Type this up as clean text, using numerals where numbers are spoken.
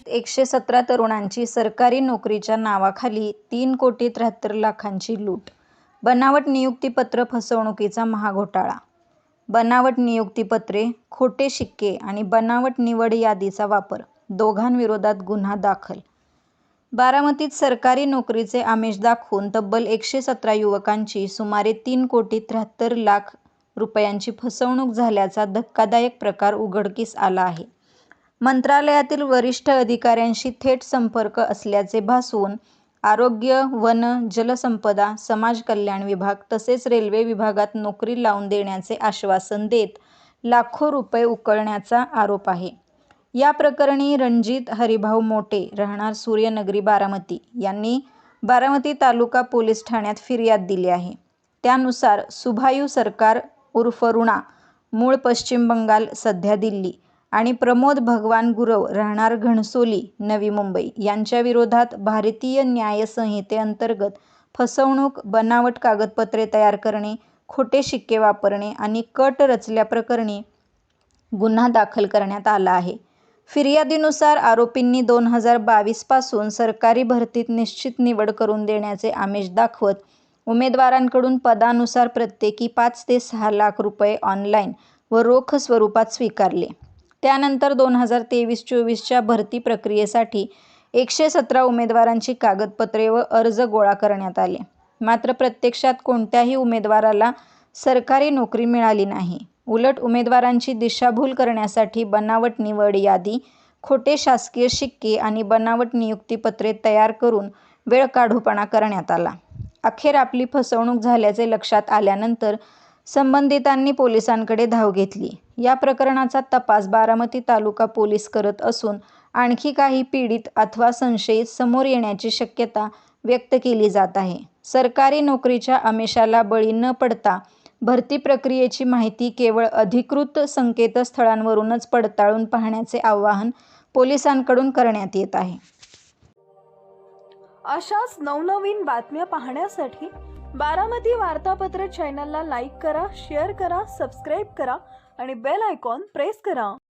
117 तरुणांची सरकारी नोकरीच्या नावाखाली 3,73,00,000ची लूट. बनावट नियुक्तीपत्र फसवणुकीचा महाघोटाळा. बनावट नियुक्तीपत्रे, खोटे शिक्के आणि बनावट निवड यादीचा वापर, दोघांविरोधात गुन्हा दाखल. बारामतीत सरकारी नोकरीचे आमिष दाखवून तब्बल 117 युवकांची सुमारे 3,73,00,000 रुपयांची फसवणूक झाल्याचा धक्कादायक प्रकार उघडकीस आला आहे. मंत्रालयातील वरिष्ठ अधिकाऱ्यांशी थेट संपर्क असल्याचे भासवून आरोग्य, वन, जलसंपदा, समाज कल्याण विभाग तसेच रेल्वे विभागात नोकरी लावून देण्याचे आश्वासन देत लाखो रुपये उकळण्याचा आरोप आहे. या प्रकरणी रणजित हरिभाऊ मोटे, राहणार सूर्यनगरी, बारामती यांनी बारामती तालुका पोलीस ठाण्यात फिर्याद दिली आहे. त्यानुसार सुभायू सरकार उर्फ रुणा, मूळ पश्चिम बंगाल, सध्या दिल्ली आणि प्रमोद भगवान गुरव, राहणार घणसोली, नवी मुंबई यांच्या विरोधात भारतीय न्याय संहितेअंतर्गत फसवणूक, बनावट कागदपत्रे तयार करणे, खोटे शिक्के वापरणे आणि कट रचल्याप्रकरणी गुन्हा दाखल करण्यात आला आहे. फिर्यादीनुसार आरोपींनी 2022 पासून सरकारी भरतीत निश्चित निवड करून देण्याचे आमिष दाखवत उमेदवारांकडून पदानुसार प्रत्येकी 5 ते 6 लाख रुपये ऑनलाईन व रोख स्वरूपात स्वीकारले. त्यानंतर 2023-24च्या भरती प्रक्रियेसाठी 117 उमेदवारांची कागदपत्रे व अर्ज गोळा करण्यात आले. मात्र प्रत्यक्षात कोणत्याही उमेदवाराला सरकारी नोकरी मिळाली नाही. उलट उमेदवारांची दिशाभूल करण्यासाठी बनावट निवड यादी, खोटे शासकीय शिक्के आणि बनावट नियुक्तीपत्रे तयार करून वेळकाढूपणा करण्यात आला. अखेर आपली फसवणूक झाल्याचे लक्षात आल्यानंतर संबंधितांनी पोलिसांकडे धाव घेतली. या प्रकरणाचा तपास बारामती तालुका पोलीस करत असून आणखी काही पीडित अथवा संशयित समोर येण्याची शक्यता व्यक्त केली जात आहे. सरकारी नोकरीच्या आमिषाला बळी न पडता भरती प्रक्रियेची माहिती केवळ अधिकृत संकेतस्थळांवरूनच पडताळून पाहण्याचे आवाहन पोलिसांकडून करण्यात येत आहे. अशाच नवनवीन बातम्या पाहण्यासाठी बारामती वार्तापत्र चॅनलला लाईक करा, शेअर करा, सबस्क्राईब करा आणि बेल आयकॉन प्रेस करा.